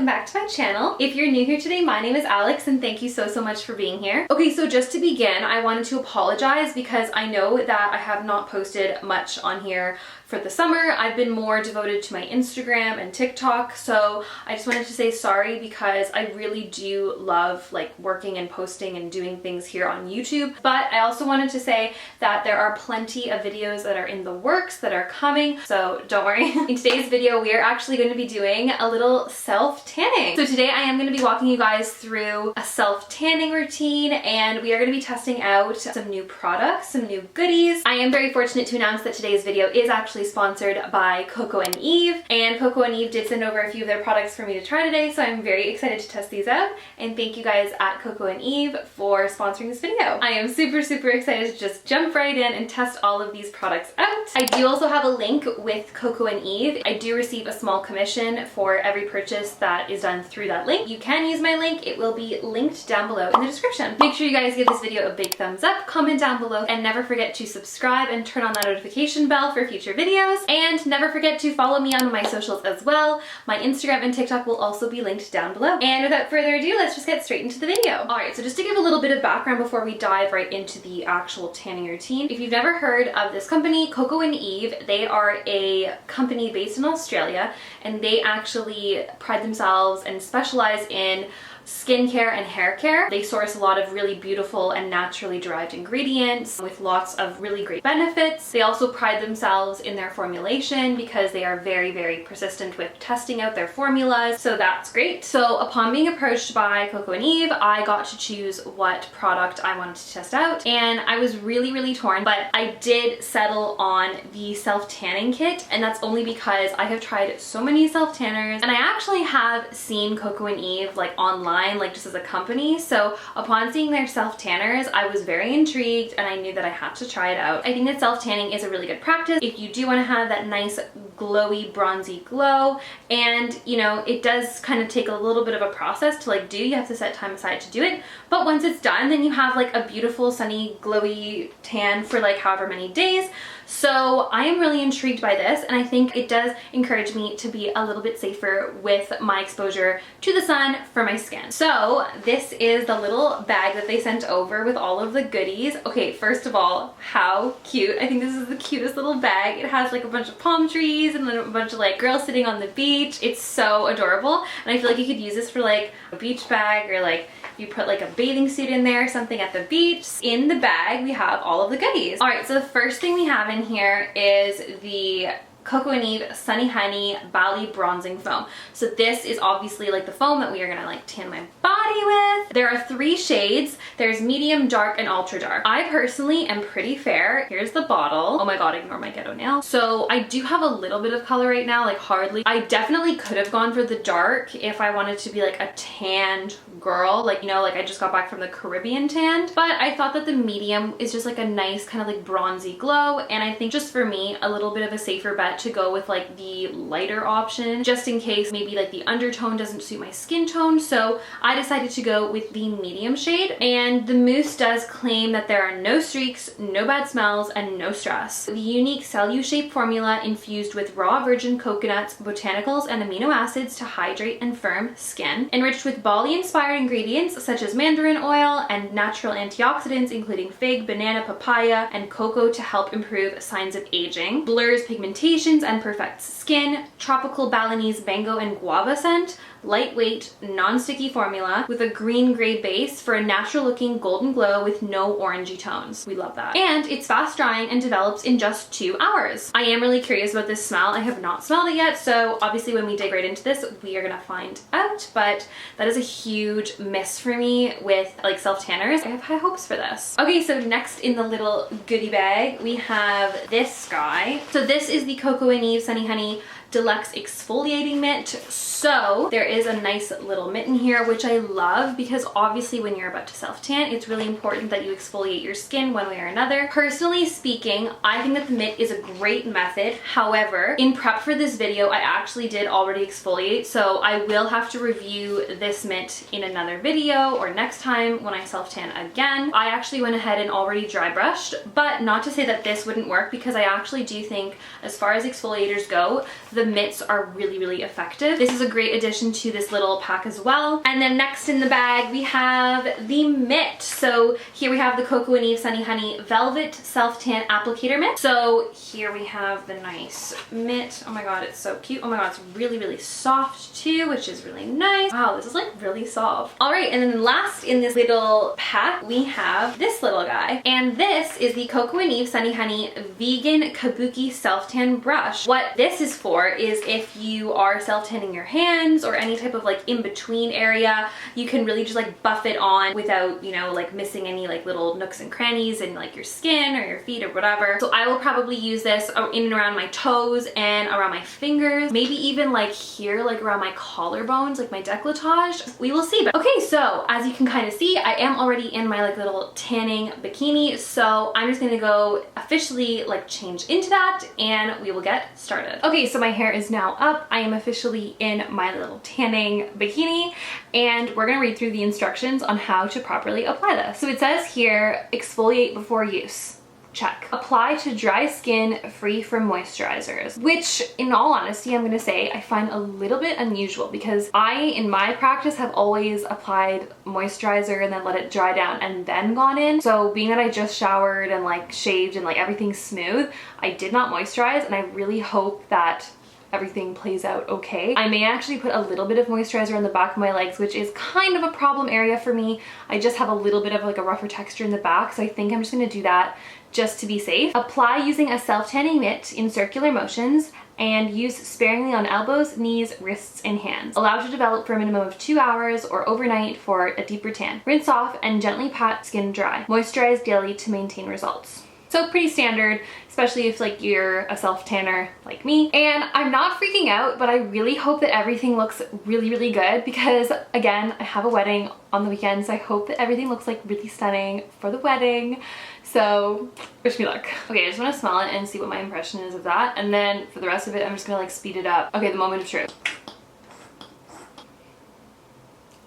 welcome back to my channel. If you're new here today, my name is Alex and thank you so much for being here. Okay, so just to begin, I wanted to apologize because I know that I have not posted much on here for the summer. I've been more devoted to my Instagram and TikTok, so I just wanted to say sorry because I really do love like working and posting and doing things here on YouTube. But I also wanted to say that there are plenty of videos that are in the works that are coming, so don't worry. In today's video, we are actually going to be doing a little self-tanning. So today I am going to be walking you guys through a self-tanning routine, and we are going to be testing out some new products, some new goodies. I am very fortunate to announce that today's video is actually sponsored by coco&eve, and coco&eve did send over a few of their products for me to try today, so I'm very excited to test these out, and thank you guys at coco&eve for sponsoring this video. I am super excited to just jump right in and test all of these products out. I do also have a link with coco&eve. I do receive a small commission for every purchase that is done through that link. You can use my link. It will be linked down below in the description. Make sure you guys give this video a big thumbs up, comment down below, and never forget to subscribe and turn on that notification bell for future videos. And never forget to follow me on my socials as well. My Instagram and TikTok will also be linked down below. And without further ado, let's just get straight into the video. Alright, so just to give a little bit of background before we dive right into the actual tanning routine. If you've never heard of this company, coco&eve, they are a company based in Australia, and they actually pride themselves and specialize in skincare and hair care. They source a lot of really beautiful and naturally derived ingredients with lots of really great benefits. They also pride themselves in their formulation because they are very persistent with testing out their formulas, so that's great. So upon being approached by coco&eve, I got to choose what product I wanted to test out, and I was really torn, but I did settle on the self-tanning kit, and that's only because I have tried so many self-tanners, and I actually have seen coco&eve like online, like just as a company. So upon seeing their self-tanners, I was very intrigued and I knew that I had to try it out. I think that self-tanning is a really good practice if you do want to have that nice glowy bronzy glow, and you know, it does kind of take a little bit of a process to like do. You have to set time aside to do it, but once it's done, then you have like a beautiful sunny glowy tan for like however many days. So I am really intrigued by this, and I think it does encourage me to be a little bit safer with my exposure to the sun for my skin. So this is the little bag that they sent over with all of the goodies. Okay, first of all, how cute. I think this is the cutest little bag. It has like a bunch of palm trees and then a bunch of like girls sitting on the beach. It's so adorable, and I feel like you could use this for like a beach bag, or like you put like a bathing suit in there, something at the beach. In the bag, we have all of the goodies. All right, so the first thing we have in here is the coco&eve Sunny Honey Bali Bronzing Foam. So this is obviously like the foam that we are gonna like tan my body with. There are 3 shades. There's medium, dark, and ultra dark. I personally am pretty fair. Here's the bottle. Oh my god, ignore my ghetto nail. So I do have a little bit of color right now, like hardly. I definitely could have gone for the dark if I wanted to be like a tanned girl, like, you know, like I just got back from the Caribbean tanned, but I thought that the medium is just like a nice kind of like bronzy glow, and I think just for me, a little bit of a safer bet to go with like the lighter option, just in case maybe like the undertone doesn't suit my skin tone. So I decided to go with the medium shade, and the mousse does claim that there are no streaks, no bad smells, and no stress. The unique cell-U-shape formula infused with raw virgin coconuts, botanicals, and amino acids to hydrate and firm skin, enriched with Bali-inspired ingredients such as mandarin oil and natural antioxidants including fig, banana, papaya, and cocoa to help improve signs of aging, blurs pigmentation and perfects skin, tropical Balinese mango and guava scent, lightweight, non-sticky formula with a green-gray base for a natural-looking golden glow with no orangey tones. We love that. And it's fast-drying and develops in just 2 hours. I am really curious about this smell. I have not smelled it yet, so obviously when we dig right into this, we are gonna find out, but that is a huge miss for me with like self-tanners. I have high hopes for this. Okay, so next in the little goodie bag, we have this guy. So this is the coco&eve Sunny Honey Deluxe Exfoliating Mitt. So there is a nice little mitt in here, which I love because obviously when you're about to self-tan, it's really important that you exfoliate your skin one way or another. Personally speaking, I think that the mitt is a great method. However, in prep for this video, I actually did already exfoliate, so I will have to review this mitt in another video or next time when I self-tan again. I actually went ahead and already dry brushed, but not to say that this wouldn't work, because I actually do think as far as exfoliators go, the the mitts are really, really effective. This is a great addition to this little pack as well. And then next in the bag, we have the Mitt. So here we have the Coco&Eve Sunny Honey Velvet Self-Tan Applicator Mitt. So here we have the nice mitt. Oh my god, it's so cute. Oh my god, it's really, really soft too, which is really nice. Wow, this is like really soft. All right, and then last in this little pack, we have this little guy. And this is the Coco&Eve Sunny Honey Vegan Kabuki Self-Tan Brush. What this is for is if you are self-tanning your hands or any type of like in-between area, you can really just like buff it on without, you know, like missing any like little nooks and crannies in like your skin or your feet or whatever. So I will probably use this in and around my toes and around my fingers, maybe even like here, like around my collarbones, like my décolletage. We will see. But okay, so as you can kind of see, I am already in my like little tanning bikini, so I'm just gonna go officially like change into that and we will get started. Okay, so my hair is now up. I am officially in my little tanning bikini and we're gonna read through the instructions on how to properly apply this. So it says here, exfoliate before use. Check. Apply to dry skin free from moisturizers, which in all honesty, I'm gonna say I find a little bit unusual because I, in my practice, have always applied moisturizer and then let it dry down and then gone in. So being that I just showered and like shaved and like everything's smooth, I did not moisturize, and I really hope that everything plays out okay. I may actually put a little bit of moisturizer on the back of my legs, which is kind of a problem area for me. I just have a little bit of like a rougher texture in the back, so I think I'm just gonna do that just to be safe. Apply using a self-tanning mitt in circular motions and use sparingly on elbows, knees, wrists, and hands. Allow to develop for a minimum of 2 hours or overnight for a deeper tan. Rinse off and gently pat skin dry. Moisturize daily to maintain results. So pretty standard, especially if like you're a self-tanner like me. And I'm not freaking out, but I really hope that everything looks really, really good because again, I have a wedding on the weekend, so I hope that everything looks like really stunning for the wedding. So wish me luck. Okay, I just want to smell it and see what my impression is of that. And then for the rest of it, I'm just gonna like speed it up. Okay, the moment of truth.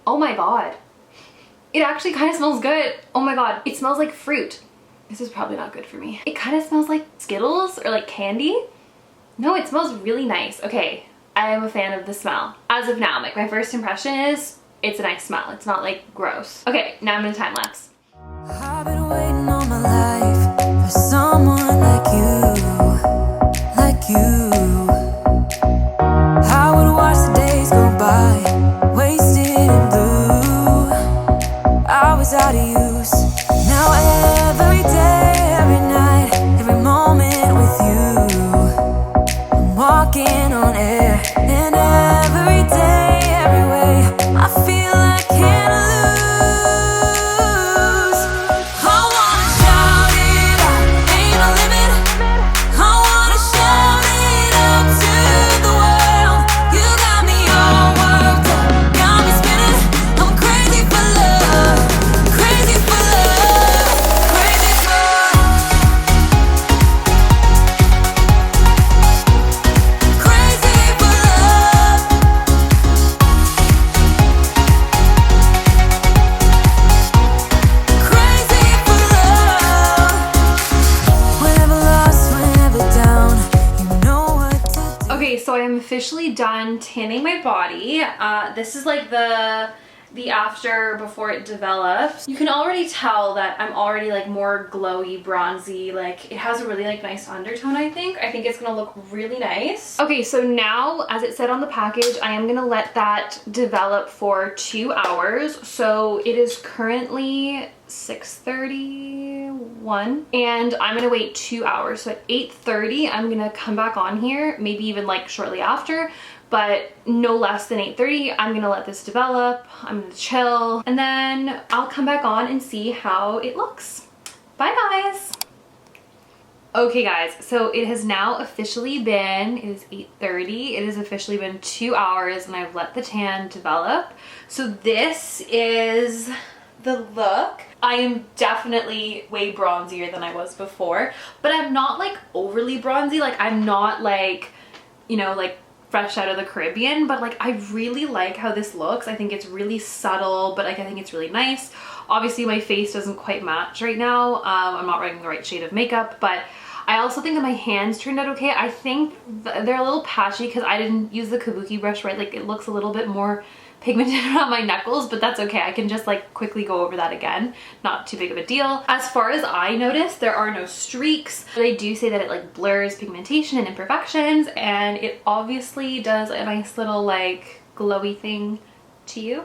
Oh my god. It actually kind of smells good. Oh my god, it smells like fruit. This is probably not good for me. It kind of smells like Skittles or like candy. No, it smells really nice. Okay, I am a fan of the smell. As of now, like my first impression is it's a nice smell. It's not like gross. Okay, now I'm gonna time lapse. I've been waiting all my life for someone like you, like you. I would watch the days go by, wasted in blue. I was out of use. Now every day, every night, every moment with you, I'm walking on air. And every day, every way, I feel I can't lose. I wanna shout it out, ain't no limit. I wanna shout it out to the world. You got me all worked up, got me spinning. I'm crazy for love, crazy for love, crazy for love. Crazy for love. Whenever lost, whenever down, you know what to do. Okay, so I am officially done tanning my body. This is like the after before it develops. You can already tell that I'm already like more glowy, bronzy. Like it has a really like nice undertone, I think. I think it's gonna look really nice. Okay, so now, as it said on the package, I am gonna let that develop for 2 hours. So it is currently 6:31 and I'm gonna wait 2 hours. So at 8:30 I'm gonna come back on here, maybe even like shortly after, but no less than 8:30. I'm gonna let this develop, I'm gonna chill, and then I'll come back on and see how it looks. Bye guys. Okay guys, so it has now officially been, it is 8:30, it has officially been 2 hours and I've let the tan develop. So this is the look. I am definitely way bronzier than I was before, but I'm not like overly bronzy. Like I'm not like, you know, like fresh out of the Caribbean, but like I really like how this looks. I think it's really subtle, but like I think it's really nice. Obviously my face doesn't quite match right now. I'm not wearing the right shade of makeup, but I also think that my hands turned out okay. I think they're a little patchy because I didn't use the Kabuki brush right. Like it looks a little bit more pigmented around my knuckles, but that's okay. I can just like quickly go over that again. Not too big of a deal. As far as I noticed, there are no streaks. They do say that it like blurs pigmentation and imperfections, and it obviously does a nice little like glowy thing to you,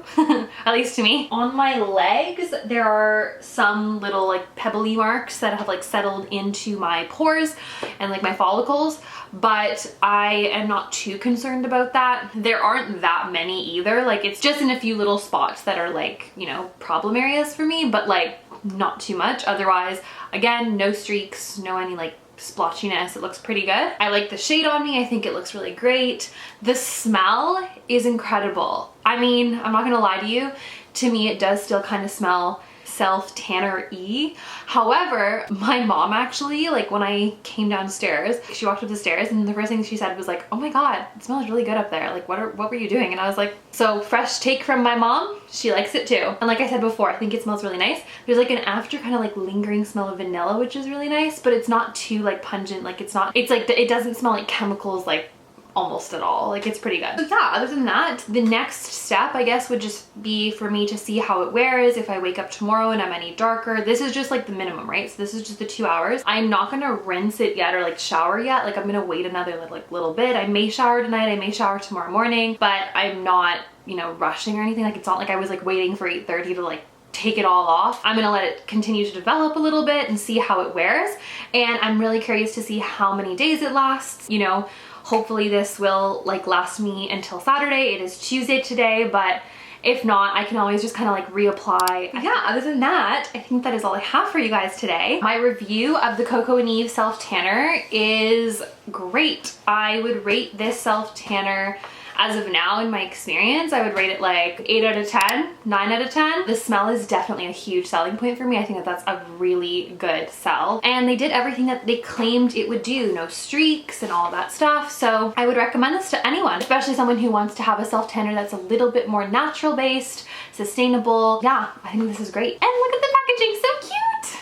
at least to me. On my legs, there are some little like pebbly marks that have like settled into my pores and like my follicles, but I am not too concerned about that. There aren't that many either. Like it's just in a few little spots that are like, you know, problem areas for me, but like not too much. Otherwise, again, no streaks, no any like splotchiness. It looks pretty good. I like the shade on me. I think it looks really great. The smell is incredible. I mean, I'm not gonna lie to you. To me, it does still kind of smell self-tanner-y. However, my mom actually, like when I came downstairs, she walked up the stairs and the first thing she said was like, oh my God, it smells really good up there. Like what were you doing? And I was like, so fresh take from my mom. She likes it too. And like I said before, I think it smells really nice. There's like an after kind of like lingering smell of vanilla, which is really nice, but it's not too like pungent. Like it's like, it doesn't smell like chemicals like almost at all. Like it's pretty good. So yeah, other than that, the next step I guess would just be for me to see how it wears if I wake up tomorrow and I'm any darker. This is just like the minimum, right? So this is just the 2 hours. I'm not gonna rinse it yet or like shower yet. Like I'm gonna wait another like little bit. I may shower tonight, I may shower tomorrow morning, but I'm not, you know, rushing or anything. Like it's not like I was like waiting for 8:30 to like take it all off. I'm gonna let it continue to develop a little bit and see how it wears. And I'm really curious to see how many days it lasts, you know. Hopefully this will like last me until Saturday. It is Tuesday today, but if not, I can always just kind of like reapply. Yeah, other than that, I think that is all I have for you guys today. My review of the Coco&Eve Self Tanner is great. I would rate this Self Tanner, as of now in my experience, I would rate it like 8 out of 10, 9 out of 10. The smell is definitely a huge selling point for me. I think that that's a really good sell. And they did everything that they claimed it would do. No streaks and all that stuff. So I would recommend this to anyone, especially someone who wants to have a self tanner that's a little bit more natural based, sustainable. Yeah, I think this is great. And look at the packaging, so cute.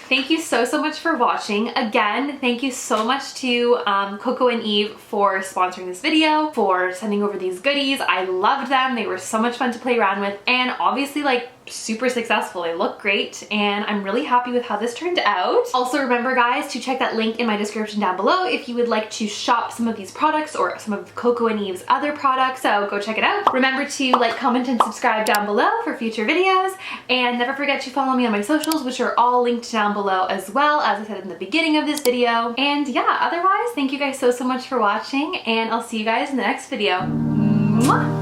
Thank you so much for watching. Again, thank you so much to Coco&Eve for sponsoring this video, for sending over these goodies. I loved them. They were so much fun to play around with, and obviously like super successful. They look great, and I'm really happy with how this turned out. Also remember guys to check that link in my description down below if you would like to shop some of these products or some of Coco&Eve's other products, so go check it out. Remember to like, comment, and subscribe down below for future videos, and never forget to follow me on my socials, which are all linked down below as well, as I said in the beginning of this video. And yeah, otherwise, thank you guys so much for watching, and I'll see you guys in the next video. Mwah!